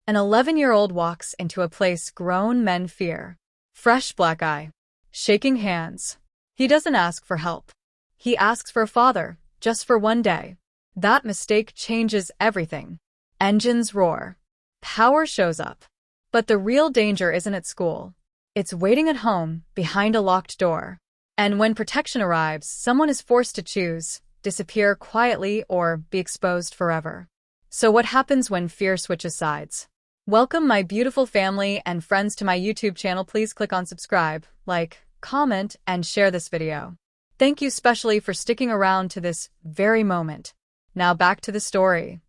An 11-year-old walks into a place grown men fear. Fresh black eye. Shaking hands. He doesn't ask for help. He asks for a father, just for one day. That mistake changes everything. Engines roar. Power shows up. But the real danger isn't at school. It's waiting at home, behind a locked door. And when protection arrives, someone is forced to choose, disappear quietly or be exposed forever. So what happens when fear switches sides? Welcome my beautiful family and friends to my YouTube channel. Please click on subscribe, like, comment, and share this video. Thank you specially for sticking around to this very moment. Now back to the story.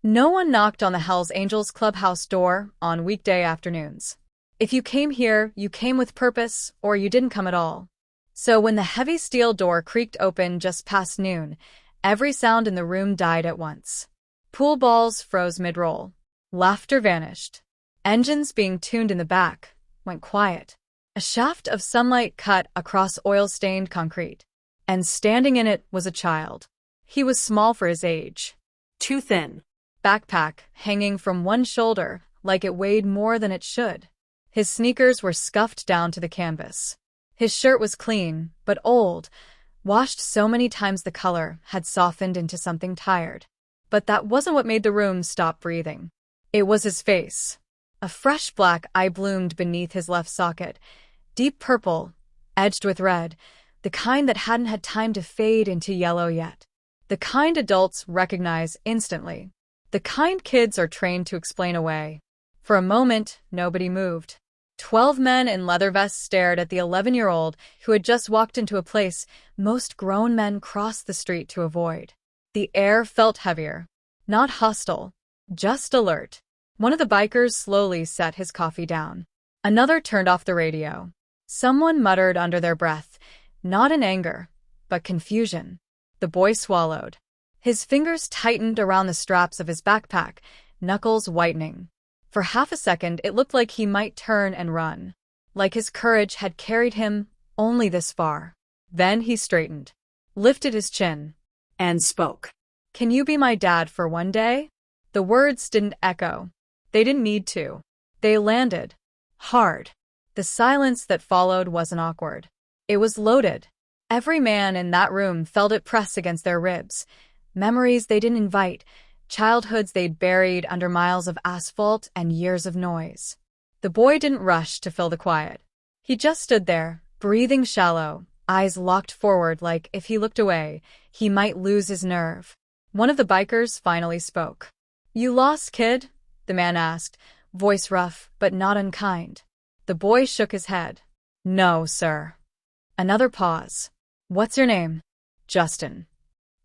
No one knocked on the Hells Angels clubhouse door on weekday afternoons. If you came here, you came with purpose, or you didn't come at all. So when the heavy steel door creaked open just past noon, every sound in the room died at once. Pool balls froze mid-roll. Laughter vanished. Engines being tuned in the back went quiet. A shaft of sunlight cut across oil-stained concrete, and standing in it was a child. He was small for his age. Too thin. Backpack hanging from one shoulder like it weighed more than it should. His sneakers were scuffed down to the canvas. His shirt was clean, but old, washed so many times the color had softened into something tired. But that wasn't what made the room stop breathing. It was his face. A fresh black eye bloomed beneath his left socket, deep purple, edged with red, the kind that hadn't had time to fade into yellow yet. The kind adults recognize instantly. The kind kids are trained to explain away. For a moment, nobody moved. 12 men in leather vests stared at the 11-year-old who had just walked into a place most grown men crossed the street to avoid. The air felt heavier. Not hostile, just alert. One of the bikers slowly set his coffee down. Another turned off the radio. Someone muttered under their breath, not in anger, but confusion. The boy swallowed. His fingers tightened around the straps of his backpack, knuckles whitening. For half a second, it looked like he might turn and run. Like his courage had carried him only this far. Then he straightened, lifted his chin, and spoke. "Can you be my dad for one day?" The words didn't echo. They didn't need to. They landed. Hard. The silence that followed wasn't awkward. It was loaded. Every man in that room felt it press against their ribs. Memories they didn't invite, childhoods they'd buried under miles of asphalt and years of noise. The boy didn't rush to fill the quiet. He just stood there, breathing shallow, eyes locked forward like if he looked away, he might lose his nerve. One of the bikers finally spoke. "You lost, kid?" the man asked, voice rough but not unkind. The boy shook his head. "No, sir." Another pause. "What's your name?" "Justin."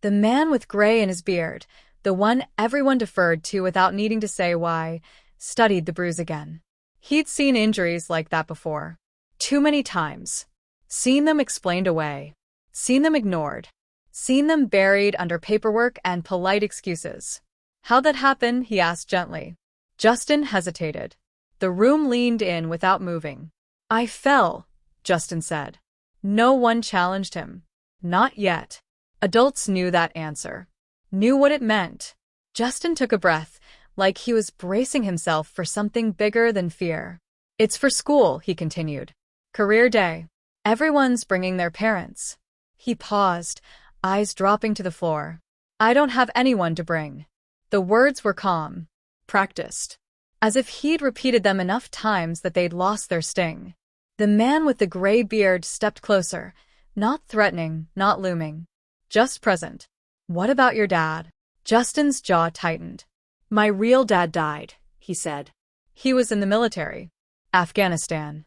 The man with gray in his beard, the one everyone deferred to without needing to say why, studied the bruise again. He'd seen injuries like that before. Too many times. Seen them explained away. Seen them ignored. Seen them buried under paperwork and polite excuses. "How'd that happen?" he asked gently. Justin hesitated. The room leaned in without moving. "I fell," Justin said. No one challenged him. Not yet. Adults knew that answer. Knew what it meant. Justin took a breath, like he was bracing himself for something bigger than fear. "It's for school," he continued. "Career day. Everyone's bringing their parents." He paused, eyes dropping to the floor. "I don't have anyone to bring." The words were calm, practiced, as if he'd repeated them enough times that they'd lost their sting. The man with the gray beard stepped closer, not threatening, not looming, just present. "What about your dad?" Justin's jaw tightened. "My real dad died," he said. "He was in the military. Afghanistan."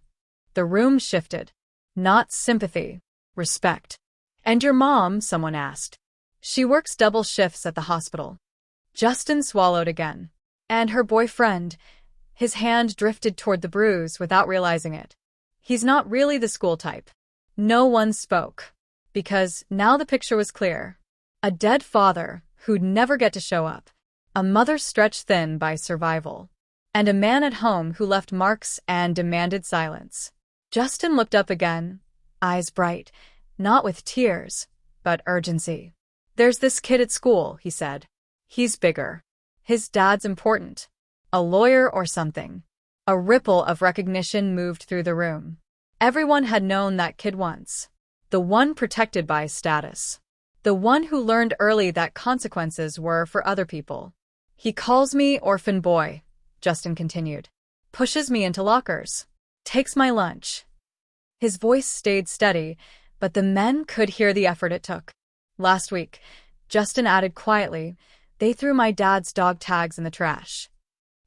The room shifted. Not sympathy, respect. "And your mom?" someone asked. "She works double shifts at the hospital." Justin swallowed again. "And her boyfriend." His hand drifted toward the bruise without realizing it. "He's not really the school type." No one spoke. Because now the picture was clear. A dead father who'd never get to show up. A mother stretched thin by survival. And a man at home who left marks and demanded silence. Justin looked up again, eyes bright, not with tears, but urgency. "There's this kid at school," he said. "He's bigger. His dad's important. A lawyer or something. A ripple of recognition moved through the room. Everyone had known that kid once. The one protected by status. The one who learned early that consequences were for other people. He calls me orphan boy, Justin continued. Pushes me into lockers. Takes my lunch. His voice stayed steady, but the men could hear the effort it took. Last week, Justin added quietly, they threw my dad's dog tags in the trash.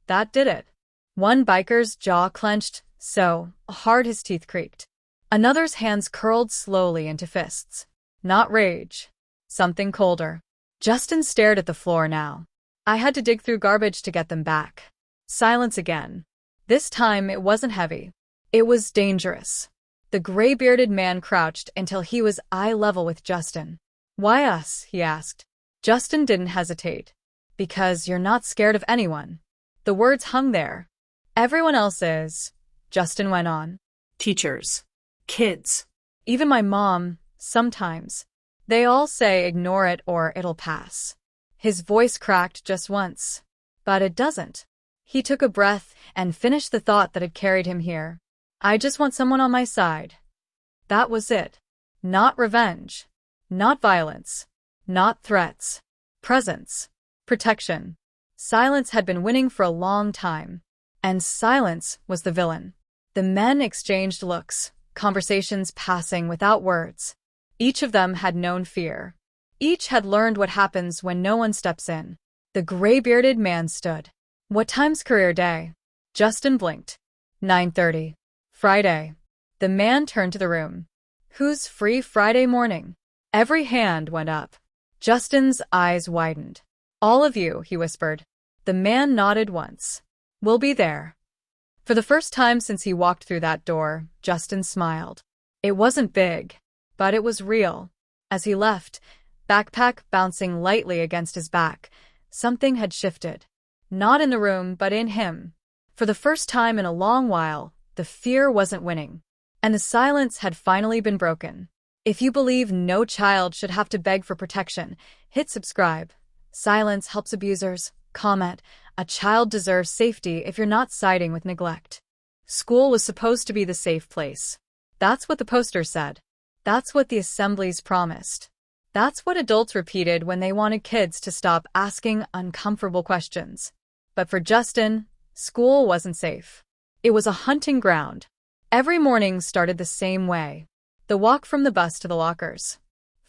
That did it. One biker's jaw clenched so hard his teeth creaked. Another's hands curled slowly into fists. Not rage. Something colder. Justin stared at the floor now. I had to dig through garbage to get them back. Silence again. This time it wasn't heavy. It was dangerous. The gray-bearded man crouched until he was eye level with Justin. Why us? He asked. Justin didn't hesitate. Because you're not scared of anyone. The words hung there. Everyone else is, Justin went on. Teachers. Kids. Even my mom, sometimes. They all say ignore it or it'll pass. His voice cracked just once. But it doesn't. He took a breath and finished the thought that had carried him here. I just want someone on my side. That was it. Not revenge. Not violence. Not threats. Presence. Protection. Silence had been winning for a long time. And silence was the villain. The men exchanged looks, conversations passing without words. Each of them had known fear. Each had learned what happens when no one steps in. The gray-bearded man stood. What time's career day? Justin blinked. 9:30. Friday. The man turned to the room. Who's free Friday morning? Every hand went up. Justin's eyes widened. All of you, he whispered. The man nodded once. We'll be there. For the first time since he walked through that door, Justin smiled. It wasn't big, but it was real. As he left, backpack bouncing lightly against his back, something had shifted. Not in the room, but in him. For the first time in a long while, the fear wasn't winning. And the silence had finally been broken. If you believe no child should have to beg for protection, hit subscribe. Silence helps abusers. Comment, a child deserves safety if you're not siding with neglect. School was supposed to be the safe place. That's what the poster said. That's what the assemblies promised. That's what adults repeated when they wanted kids to stop asking uncomfortable questions. But for Justin, school wasn't safe. It was a hunting ground. Every morning started the same way. The walk from the bus to the lockers.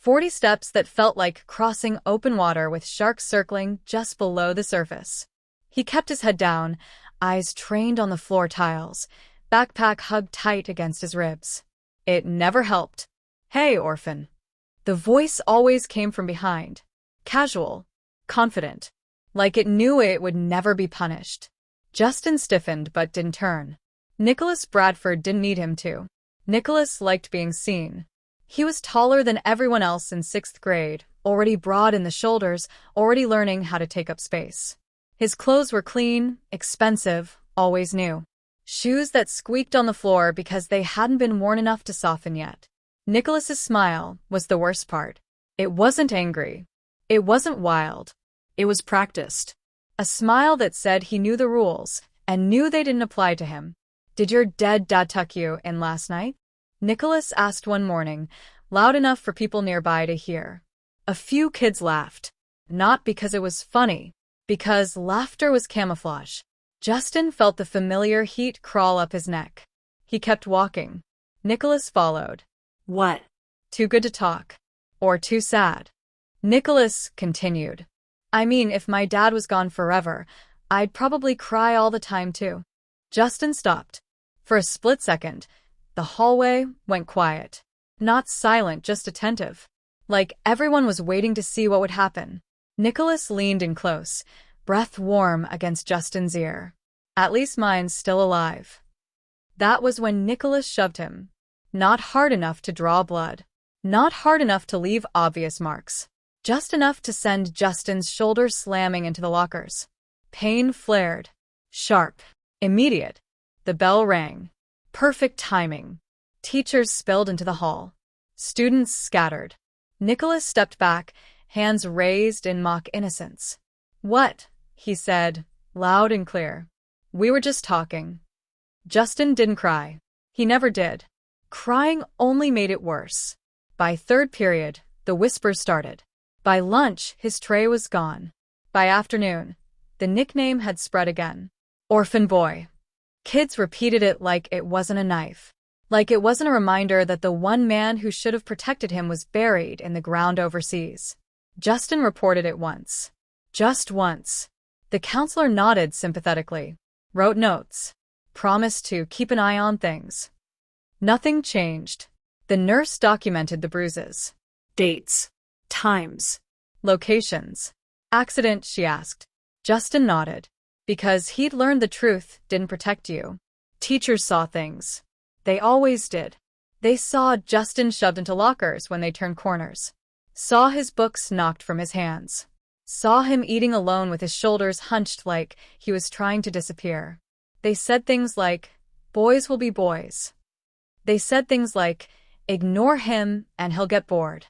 40 steps that felt like crossing open water with sharks circling just below the surface. He kept his head down, eyes trained on the floor tiles, backpack hugged tight against his ribs. It never helped. Hey, orphan. The voice always came from behind. Casual. Confident. Like it knew it would never be punished. Justin stiffened but didn't turn. Nicholas Bradford didn't need him to. Nicholas liked being seen. He was taller than everyone else in 6th grade, already broad in the shoulders, already learning how to take up space. His clothes were clean, expensive, always new. Shoes that squeaked on the floor because they hadn't been worn enough to soften yet. Nicholas's smile was the worst part. It wasn't angry. It wasn't wild. It was practiced. A smile that said he knew the rules and knew they didn't apply to him. Did your dead dad tuck you in last night? Nicholas asked one morning, loud enough for people nearby to hear. A few kids laughed. Not because it was funny, because laughter was camouflage. Justin felt the familiar heat crawl up his neck. He kept walking. Nicholas followed. What? Too good to talk. Or too sad? Nicholas continued. I mean, if my dad was gone forever, I'd probably cry all the time too. Justin stopped. For a split second, the hallway went quiet. Not silent, just attentive. Like everyone was waiting to see what would happen. Nicholas leaned in close, breath warm against Justin's ear. At least mine's still alive. That was when Nicholas shoved him. Not hard enough to draw blood. Not hard enough to leave obvious marks. Just enough to send Justin's shoulders slamming into the lockers. Pain flared. Sharp. Immediate. The bell rang. Perfect timing. Teachers spilled into the hall. Students scattered. Nicholas stepped back, hands raised in mock innocence. What? He said, loud and clear. We were just talking. Justin didn't cry. He never did. Crying only made it worse. By third period, the whispers started. By lunch, his tray was gone. By afternoon, the nickname had spread again. Orphan boy. Kids repeated it like it wasn't a knife. Like it wasn't a reminder that the one man who should have protected him was buried in the ground overseas. Justin reported it once. Just once. The counselor nodded sympathetically, wrote notes, promised to keep an eye on things. Nothing changed. The nurse documented the bruises. Dates. Times. Locations. Accident, she asked. Justin nodded. Because he'd learned the truth didn't protect you. Teachers saw things. They always did. They saw Justin shoved into lockers when they turned corners. Saw his books knocked from his hands. Saw him eating alone with his shoulders hunched like he was trying to disappear. They said things like, boys will be boys. They said things like, ignore him and he'll get bored.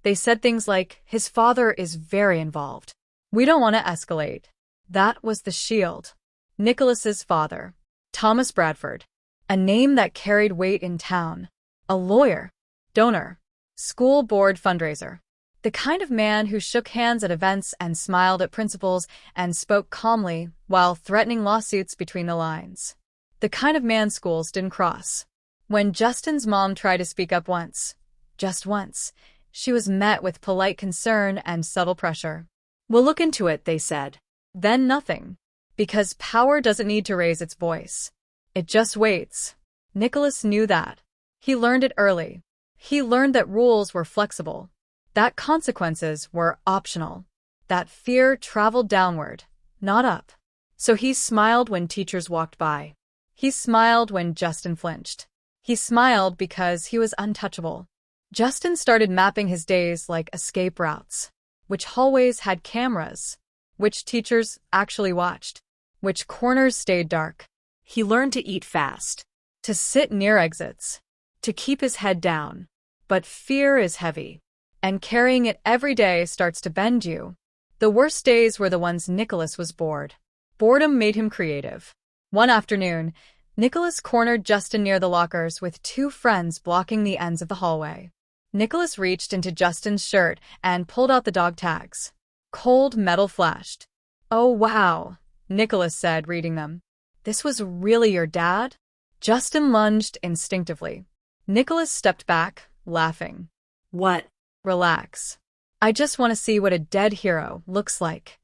They said things like, his father is very involved. We don't want to escalate. That was the shield. Nicholas's father, Thomas Bradford. A name that carried weight in town. A lawyer. Donor. School board fundraiser. The kind of man who shook hands at events and smiled at principals and spoke calmly while threatening lawsuits between the lines. The kind of man schools didn't cross. When Justin's mom tried to speak up once, just once, she was met with polite concern and subtle pressure. We'll look into it, they said. Then nothing. Because power doesn't need to raise its voice. It just waits. Nicholas knew that. He learned it early. He learned that rules were flexible. That consequences were optional. That fear traveled downward, not up. So he smiled when teachers walked by. He smiled when Justin flinched. He smiled because he was untouchable. Justin started mapping his days like escape routes. Which hallways had cameras? Which teachers actually watched? Which corners stayed dark? He learned to eat fast, to sit near exits, to keep his head down. But fear is heavy, and carrying it every day starts to bend you. The worst days were the ones Nicholas was bored. Boredom made him creative. One afternoon, Nicholas cornered Justin near the lockers with two friends blocking the ends of the hallway. Nicholas reached into Justin's shirt and pulled out the dog tags. Cold metal flashed. Oh wow, Nicholas said, reading them. This was really your dad? Justin lunged instinctively. Nicholas stepped back, laughing. What? Relax. I just want to see what a dead hero looks like.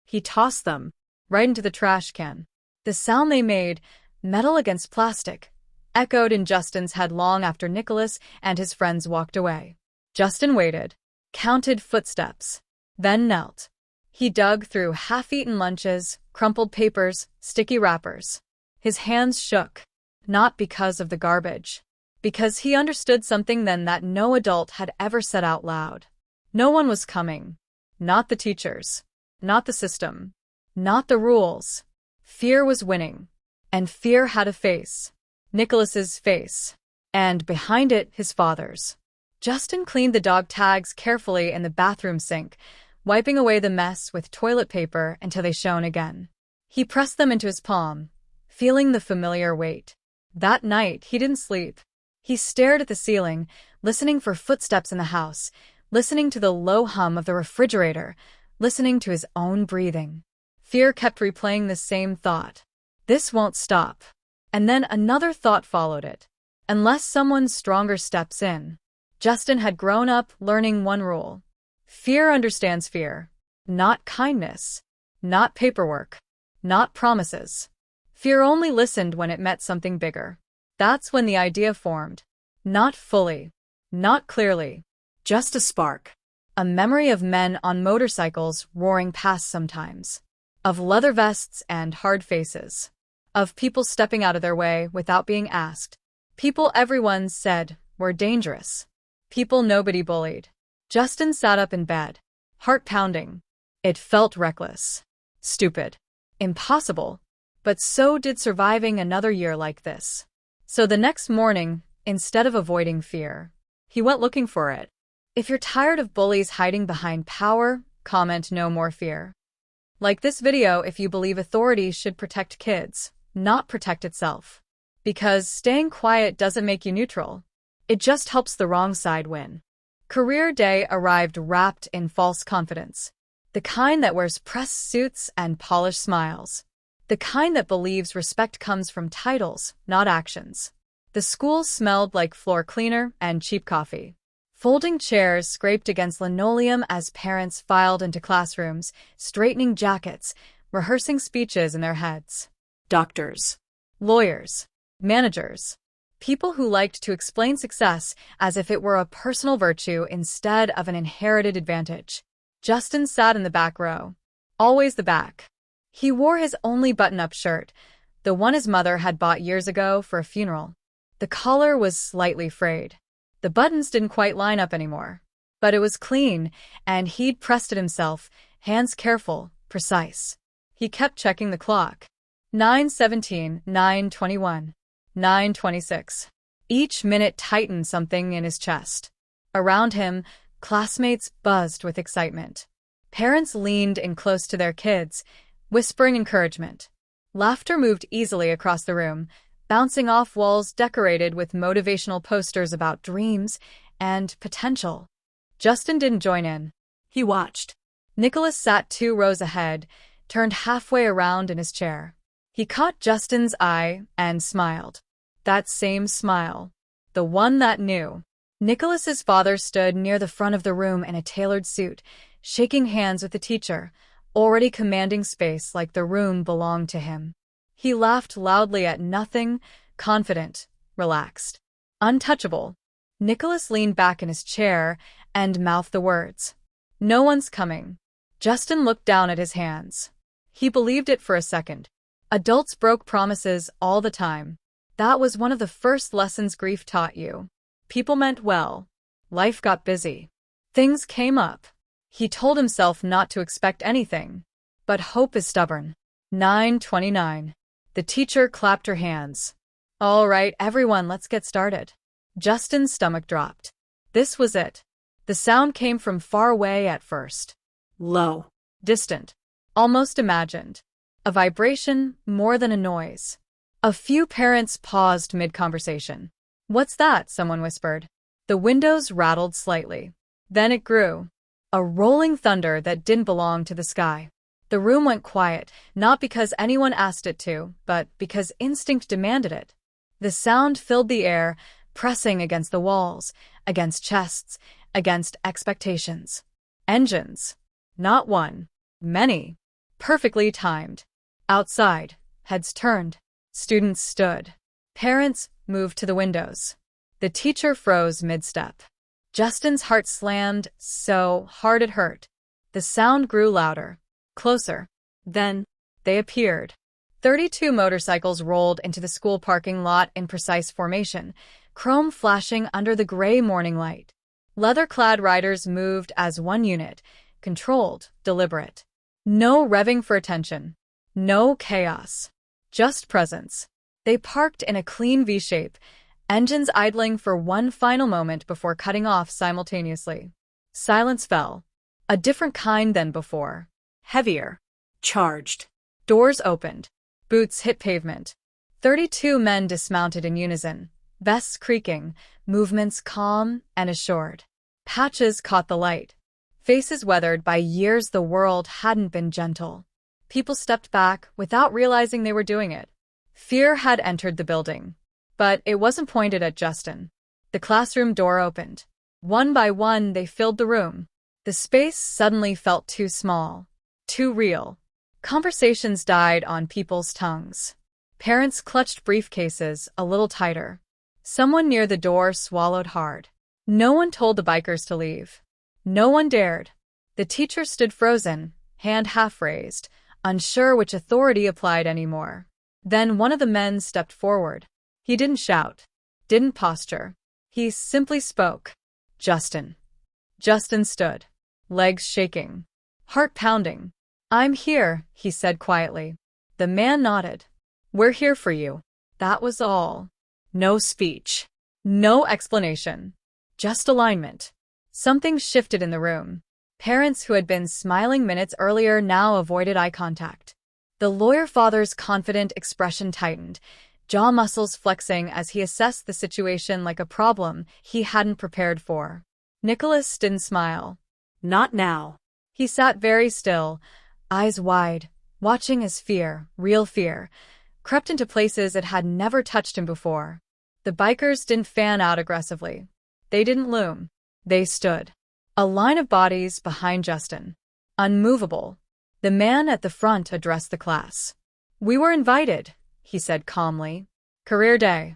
He tossed them right into the trash can. The sound they made, metal against plastic, echoed in Justin's head long after Nicholas and his friends walked away. Justin waited, counted footsteps, then knelt. He dug through half-eaten lunches, crumpled papers, sticky wrappers. His hands shook, not because of the garbage, because he understood something then that no adult had ever said out loud. No one was coming. Not the teachers. Not the system. Not the rules. Fear was winning. And fear had a face. Nicholas's face. And behind it, his father's. Justin cleaned the dog tags carefully in the bathroom sink, wiping away the mess with toilet paper until they shone again. He pressed them into his palm, feeling the familiar weight. That night, he didn't sleep. He stared at the ceiling, listening for footsteps in the house, listening to the low hum of the refrigerator, listening to his own breathing. Fear kept replaying the same thought. This won't stop. And then another thought followed it. Unless someone stronger steps in. Justin had grown up learning one rule. Fear understands fear. Not kindness. Not paperwork. Not promises. Fear only listened when it met something bigger. That's when the idea formed. Not fully. Not clearly. Just a spark. A memory of men on motorcycles roaring past sometimes. Of leather vests and hard faces. Of people stepping out of their way without being asked. People everyone said were dangerous. People nobody bullied. Justin sat up in bed, heart pounding. It felt reckless. Stupid. Impossible. But so did surviving another year like this. So the next morning, instead of avoiding fear, he went looking for it. If you're tired of bullies hiding behind power, comment no more fear. Like this video if you believe authority should protect kids, not protect itself. Because staying quiet doesn't make you neutral. It just helps the wrong side win. Career day arrived wrapped in false confidence. The kind that wears pressed suits and polished smiles. The kind that believes respect comes from titles, not actions. The school smelled like floor cleaner and cheap coffee. Folding chairs scraped against linoleum as parents filed into classrooms, straightening jackets, rehearsing speeches in their heads. Doctors, lawyers, managers, people who liked to explain success as if it were a personal virtue instead of an inherited advantage. Justin sat in the back row. Always the back. He wore his only button-up shirt, the one his mother had bought years ago for a funeral. The collar was slightly frayed. The buttons didn't quite line up anymore. But it was clean, and he'd pressed it himself, hands careful, precise. He kept checking the clock. 9:17, 9:21, 9:26. Each minute tightened something in his chest. Around him, classmates buzzed with excitement. Parents leaned in close to their kids, whispering encouragement. Laughter moved easily across the room, bouncing off walls decorated with motivational posters about dreams and potential. Justin didn't join in. He watched. Nicholas sat 2 rows ahead, turned halfway around in his chair. He caught Justin's eye and smiled. That same smile. The one that knew. Nicholas's father stood near the front of the room in a tailored suit, shaking hands with the teacher, already commanding space like the room belonged to him. He laughed loudly at nothing, confident, relaxed, untouchable. Nicholas leaned back in his chair and mouthed the words. "No one's coming." Justin looked down at his hands. He believed it for a second. Adults broke promises all the time. That was one of the first lessons grief taught you. People meant well. Life got busy. Things came up. He told himself not to expect anything. But hope is stubborn. 9:29. The teacher clapped her hands. "All right, everyone, let's get started." Justin's stomach dropped. This was it. The sound came from far away at first. Low. Distant. Almost imagined. A vibration more than a noise. A few parents paused mid-conversation. "What's that?" someone whispered. The windows rattled slightly. Then it grew. A rolling thunder that didn't belong to the sky. The room went quiet, not because anyone asked it to, but because instinct demanded it. The sound filled the air, pressing against the walls, against chests, against expectations. Engines. Not one. Many. Perfectly timed. Outside, heads turned. Students stood. Parents moved to the windows. The teacher froze mid-step. Justin's heart slammed so hard it hurt. The sound grew louder. Closer. Then, they appeared. 32 motorcycles rolled into the school parking lot in precise formation, chrome flashing under the gray morning light. Leather-clad riders moved as one unit, controlled, deliberate. No revving for attention. No chaos. Just presence. They parked in a clean V-shape, engines idling for one final moment before cutting off simultaneously. Silence fell. A different kind than before. Heavier. Charged. Doors opened. Boots hit pavement. 32 men dismounted in unison, vests creaking, movements calm and assured. Patches caught the light. Faces weathered by years the world hadn't been gentle. People stepped back without realizing they were doing it. Fear had entered the building. But it wasn't pointed at Justin. The classroom door opened. One by one they filled the room. The space suddenly felt too small. Too real. Conversations died on people's tongues. Parents clutched briefcases a little tighter. Someone near the door swallowed hard. No one told the bikers to leave. No one dared. The teacher stood frozen, hand half raised, unsure which authority applied anymore. Then one of the men stepped forward. He didn't shout, didn't posture. He simply spoke. Justin. Justin stood, legs shaking, heart pounding. "I'm here," he said quietly. The man nodded. "We're here for you." That was all. No speech. No explanation. Just alignment. Something shifted in the room. Parents who had been smiling minutes earlier now avoided eye contact. The lawyer father's confident expression tightened, jaw muscles flexing as he assessed the situation like a problem he hadn't prepared for. Nicholas didn't smile. Not now. He sat very still, eyes wide, watching as fear, real fear, crept into places it had never touched him before. The bikers didn't fan out aggressively. They didn't loom. They stood. A line of bodies behind Justin. Unmovable. The man at the front addressed the class. "We were invited," he said calmly. "Career day."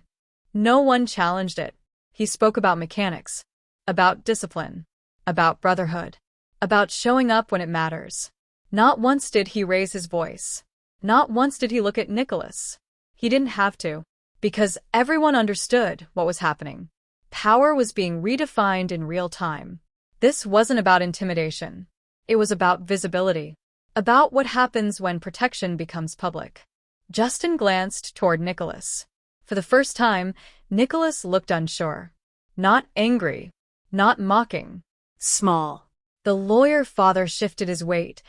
No one challenged it. He spoke about mechanics, about discipline, about brotherhood, about showing up when it matters. Not once did he raise his voice. Not once did he look at Nicholas. He didn't have to, because everyone understood what was happening. Power was being redefined in real time. This wasn't about intimidation. It was about visibility. About what happens when protection becomes public. Justin glanced toward Nicholas. For the first time, Nicholas looked unsure. Not angry. Not mocking. Small. The lawyer father shifted his weight,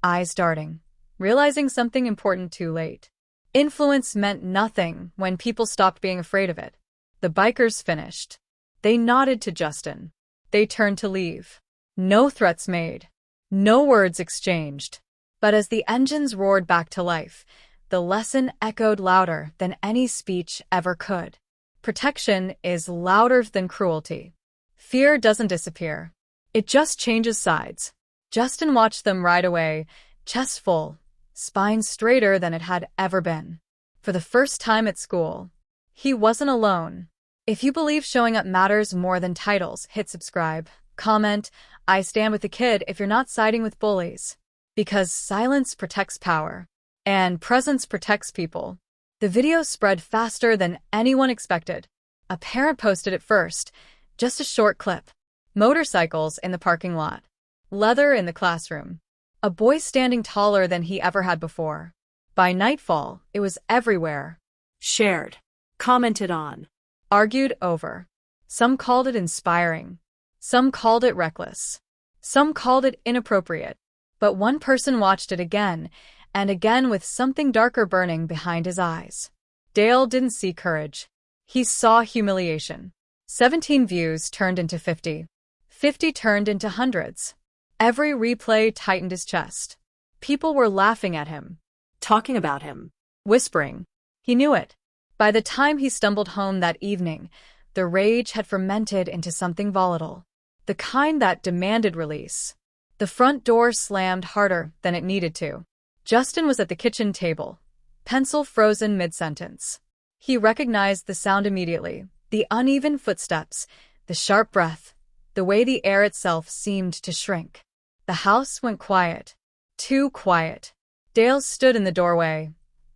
eyes darting, realizing something important too late. Influence meant nothing when people stopped being afraid of it. The bikers finished. They nodded to Justin. They turned to leave. No threats made. No words exchanged. But as the engines roared back to life, the lesson echoed louder than any speech ever could. Protection is louder than cruelty. Fear doesn't disappear. It just changes sides. Justin watched them ride away, chest full, spine straighter than it had ever been. For the first time at school, he wasn't alone. If you believe showing up matters more than titles, hit subscribe, comment, "I stand with the kid" if you're not siding with bullies. Because silence protects power. And presence protects people. The video spread faster than anyone expected. A parent posted it first, just a short clip. Motorcycles in the parking lot. Leather in the classroom. A boy standing taller than he ever had before. By nightfall, it was everywhere. Shared. Commented on. Argued over. Some called it inspiring. Some called it reckless. Some called it inappropriate. But one person watched it again and again with something darker burning behind his eyes. Dale didn't see courage. He saw humiliation. 17 views turned into 50. 50 turned into hundreds. Every replay tightened his chest. People were laughing at him. Talking about him. Whispering. He knew it. By the time he stumbled home that evening, the rage had fermented into something volatile. The kind that demanded release. The front door slammed harder than it needed to. Justin was at the kitchen table, pencil frozen mid-sentence. He recognized the sound immediately, the uneven footsteps, the sharp breath, the way the air itself seemed to shrink. The house went quiet. Too quiet. Dale stood in the doorway,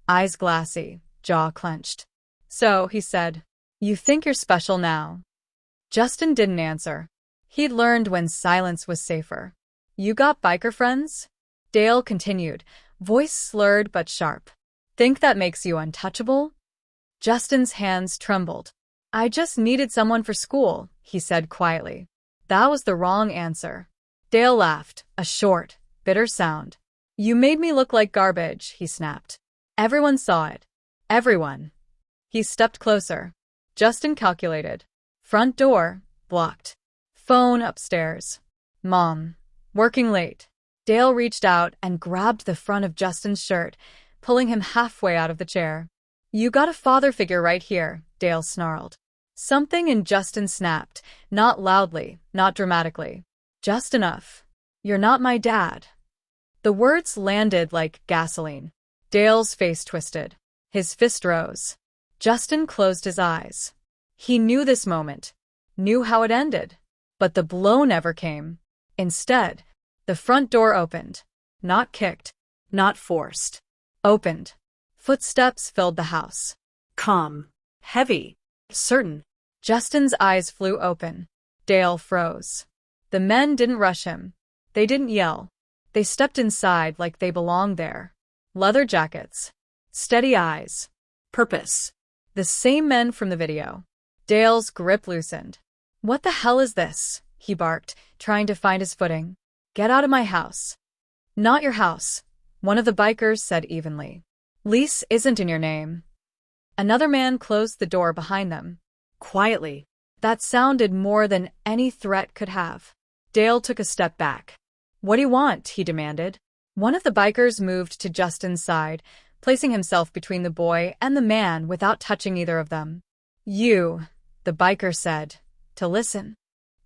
eyes glassy, jaw clenched. "So," he said, "you think you're special now?" Justin didn't answer. He'd learned when silence was safer. "You got biker friends?" Dale continued, voice slurred but sharp. "Think that makes you untouchable?" Justin's hands trembled. "I just needed someone for school," he said quietly. That was the wrong answer. Dale laughed, a short, bitter sound. "You made me look like garbage," he snapped. Everyone saw it. Everyone. He stepped closer. Justin calculated. Front door, blocked. Phone upstairs. Mom. Working late. Dale reached out and grabbed the front of Justin's shirt, pulling him halfway out of the chair. "You got a father figure right here," Dale snarled. Something in Justin snapped, not loudly, not dramatically. "Just enough. You're not my dad." The words landed like gasoline. Dale's face twisted. His fist rose. Justin closed his eyes. He knew this moment, knew how it ended. But the blow never came. Instead, the front door opened. Not kicked. Not forced. Opened. Footsteps filled the house. Calm. Heavy. Certain. Justin's eyes flew open. Dale froze. The men didn't rush him. They didn't yell. They stepped inside like they belonged there. Leather jackets. Steady eyes. Purpose. The same men from the video. Dale's grip loosened. "What the hell is this?" he barked, trying to find his footing. Get out of my house. Not your house, one of the bikers said evenly. Lease isn't in your name. Another man closed the door behind them. Quietly. That sounded more than any threat could have. Dale took a step back. What do you want? He demanded. One of the bikers moved to Justin's side, placing himself between the boy and the man without touching either of them. You, the biker said, to listen.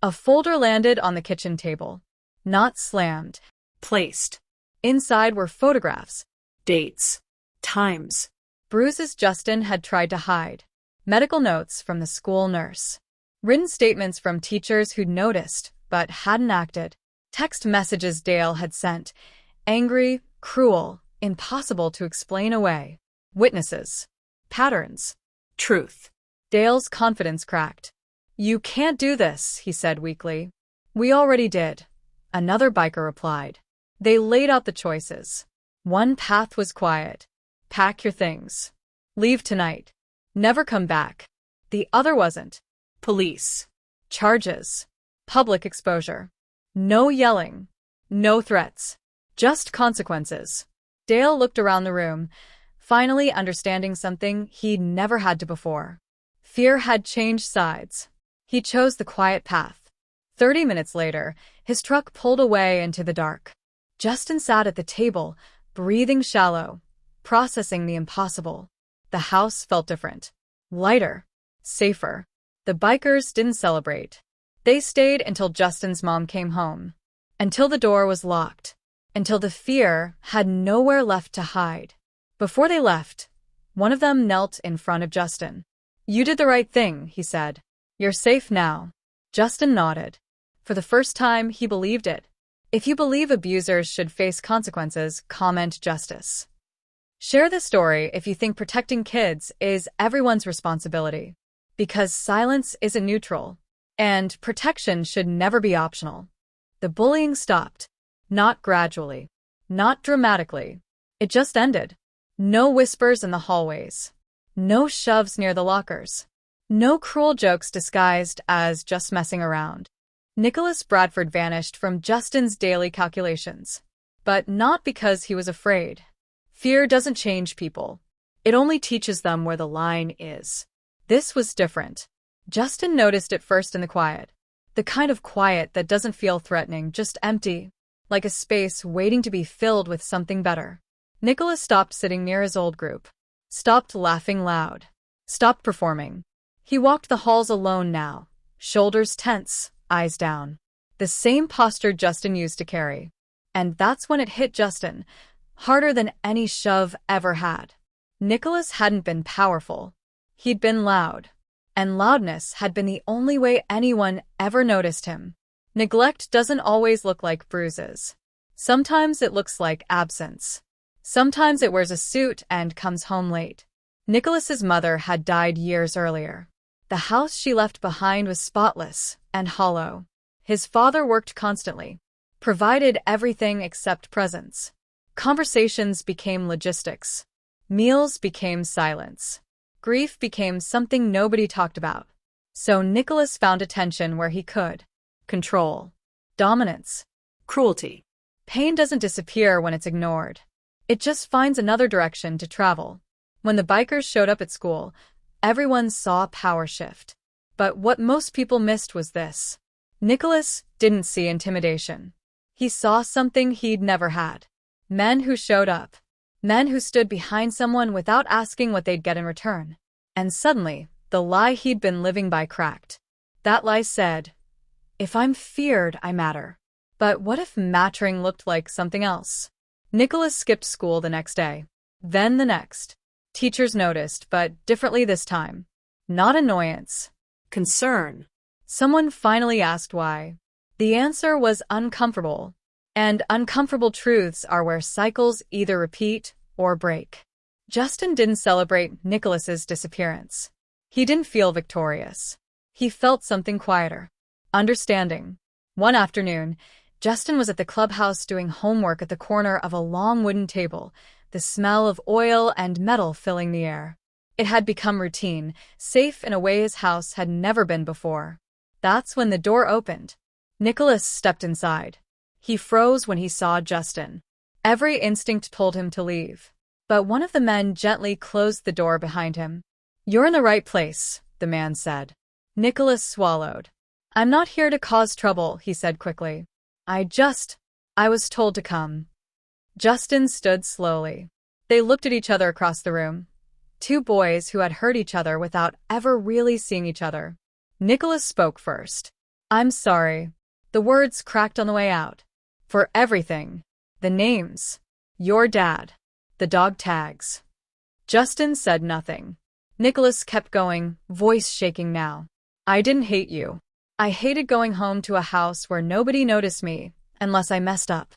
A folder landed on the kitchen table. Not slammed. Placed. Inside were photographs. Dates. Times. Bruises Justin had tried to hide. Medical notes from the school nurse. Written statements from teachers who'd noticed, but hadn't acted. Text messages Dale had sent. Angry, cruel, impossible to explain away. Witnesses. Patterns. Truth. Dale's confidence cracked. You can't do this, he said weakly. We already did. Another biker replied. They laid out the choices. One path was quiet. Pack your things. Leave tonight. Never come back. The other wasn't. Police. Charges. Public exposure. No yelling. No threats. Just consequences. Dale looked around the room, finally understanding something he'd never had to before. Fear had changed sides. He chose the quiet path. 30 minutes later, his truck pulled away into the dark. Justin sat at the table, breathing shallow, processing the impossible. The house felt different. Lighter. Safer. The bikers didn't celebrate. They stayed until Justin's mom came home. Until the door was locked. Until the fear had nowhere left to hide. Before they left, one of them knelt in front of Justin. You did the right thing, he said. You're safe now. Justin nodded. For the first time, he believed it. If you believe abusers should face consequences, comment justice. Share this story if you think protecting kids is everyone's responsibility. Because silence isn't neutral. And protection should never be optional. The bullying stopped. Not gradually. Not dramatically. It just ended. No whispers in the hallways. No shoves near the lockers. No cruel jokes disguised as just messing around. Nicholas Bradford vanished from Justin's daily calculations. But not because he was afraid. Fear doesn't change people. It only teaches them where the line is. This was different. Justin noticed it first in the quiet. The kind of quiet that doesn't feel threatening, just empty. Like a space waiting to be filled with something better. Nicholas stopped sitting near his old group. Stopped laughing loud. Stopped performing. He walked the halls alone now. Shoulders tense, eyes down. The same posture Justin used to carry. And that's when it hit Justin. Harder than any shove ever had. Nicholas hadn't been powerful. He'd been loud. And loudness had been the only way anyone ever noticed him. Neglect doesn't always look like bruises. Sometimes it looks like absence. Sometimes it wears a suit and comes home late. Nicholas's mother had died years earlier. The house she left behind was spotless and hollow. His father worked constantly, provided everything except presence. Conversations became logistics. Meals became silence. Grief became something nobody talked about. So Nicholas found attention where he could. Control. Dominance. Cruelty. Pain doesn't disappear when it's ignored. It just finds another direction to travel. When the bikers showed up at school, everyone saw power shift. But what most people missed was this. Nicholas didn't see intimidation. He saw something he'd never had. Men who showed up. Men who stood behind someone without asking what they'd get in return. And suddenly, the lie he'd been living by cracked. That lie said, if I'm feared, I matter. But what if mattering looked like something else? Nicholas skipped school the next day. Then the next. Teachers noticed, but differently this time. Not annoyance. Concern. Someone finally asked why. The answer was uncomfortable. And uncomfortable truths are where cycles either repeat or break. Justin didn't celebrate Nicholas's disappearance. He didn't feel victorious. He felt something quieter. Understanding. One afternoon, Justin was at the clubhouse doing homework at the corner of a long wooden table, the smell of oil and metal filling the air. It had become routine, safe in a way his house had never been before. That's when the door opened. Nicholas stepped inside. He froze when he saw Justin. Every instinct told him to leave. But one of the men gently closed the door behind him. "You're in the right place," the man said. Nicholas swallowed. "I'm not here to cause trouble," he said quickly. I was told to come." Justin stood slowly. They looked at each other across the room. Two boys who had hurt each other without ever really seeing each other. Nicholas spoke first. "I'm sorry." The words cracked on the way out. "For everything. The names. Your dad. The dog tags." Justin said nothing. Nicholas kept going, voice shaking now. "I didn't hate you. I hated going home to a house where nobody noticed me, unless I messed up."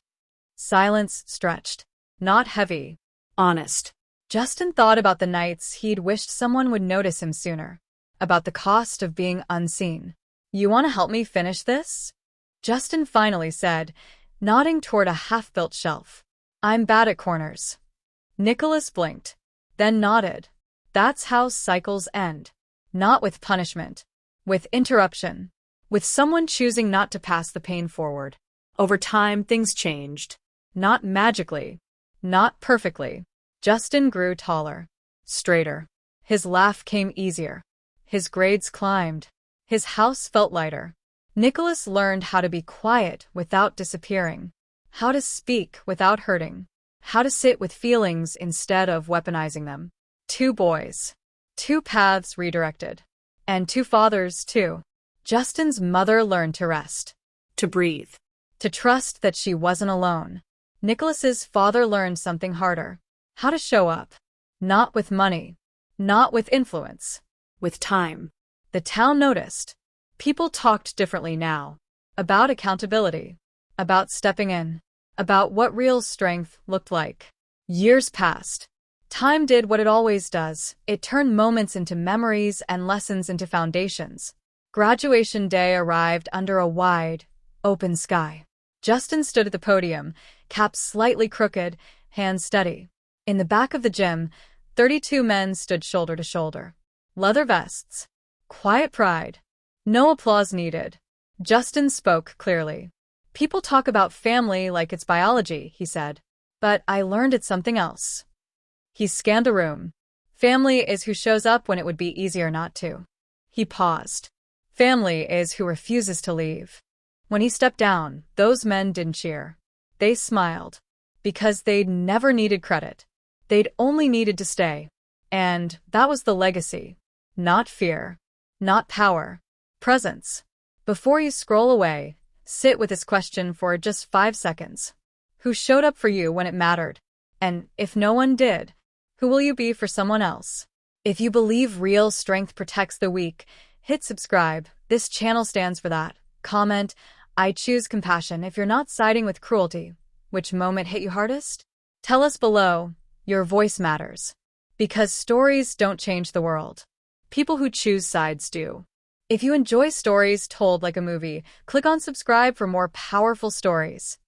Silence stretched. Not heavy. Honest. Justin thought about the nights he'd wished someone would notice him sooner. About the cost of being unseen. "You want to help me finish this?" Justin finally said, nodding toward a half-built shelf. "I'm bad at corners." Nicholas blinked, then nodded. That's how cycles end. Not with punishment. With interruption. With someone choosing not to pass the pain forward. Over time, things changed. Not magically. Not perfectly. Justin grew taller. Straighter. His laugh came easier. His grades climbed. His house felt lighter. Nicholas learned how to be quiet without disappearing. How to speak without hurting. How to sit with feelings instead of weaponizing them. Two boys. Two paths redirected. And two fathers, too. Justin's mother learned to rest. To breathe. To trust that she wasn't alone. Nicholas's father learned something harder. How to show up. Not with money. Not with influence. With time. The town noticed. People talked differently now. About accountability. About stepping in. About what real strength looked like. Years passed. Time did what it always does. It turned moments into memories and lessons into foundations. Graduation day arrived under a wide, open sky. Justin stood at the podium, cap slightly crooked, hands steady. In the back of the gym, 32 men stood shoulder to shoulder. Leather vests. Quiet pride. No applause needed. Justin spoke clearly. "People talk about family like it's biology," he said. "But I learned it's something else." He scanned the room. Family is who shows up when it would be easier not to. He paused. Family is who refuses to leave. When he stepped down, those men didn't cheer. They smiled. Because they'd never needed credit. They'd only needed to stay. And that was the legacy. Not fear. Not power. Presence. Before you scroll away, sit with this question for just 5 seconds. Who showed up for you when it mattered? And if no one did, who will you be for someone else? If you believe real strength protects the weak, hit subscribe. This channel stands for that. Comment, "I choose compassion" if you're not siding with cruelty. Which moment hit you hardest? Tell us below. Your voice matters. Because stories don't change the world. People who choose sides do. If you enjoy stories told like a movie, click on subscribe for more powerful stories.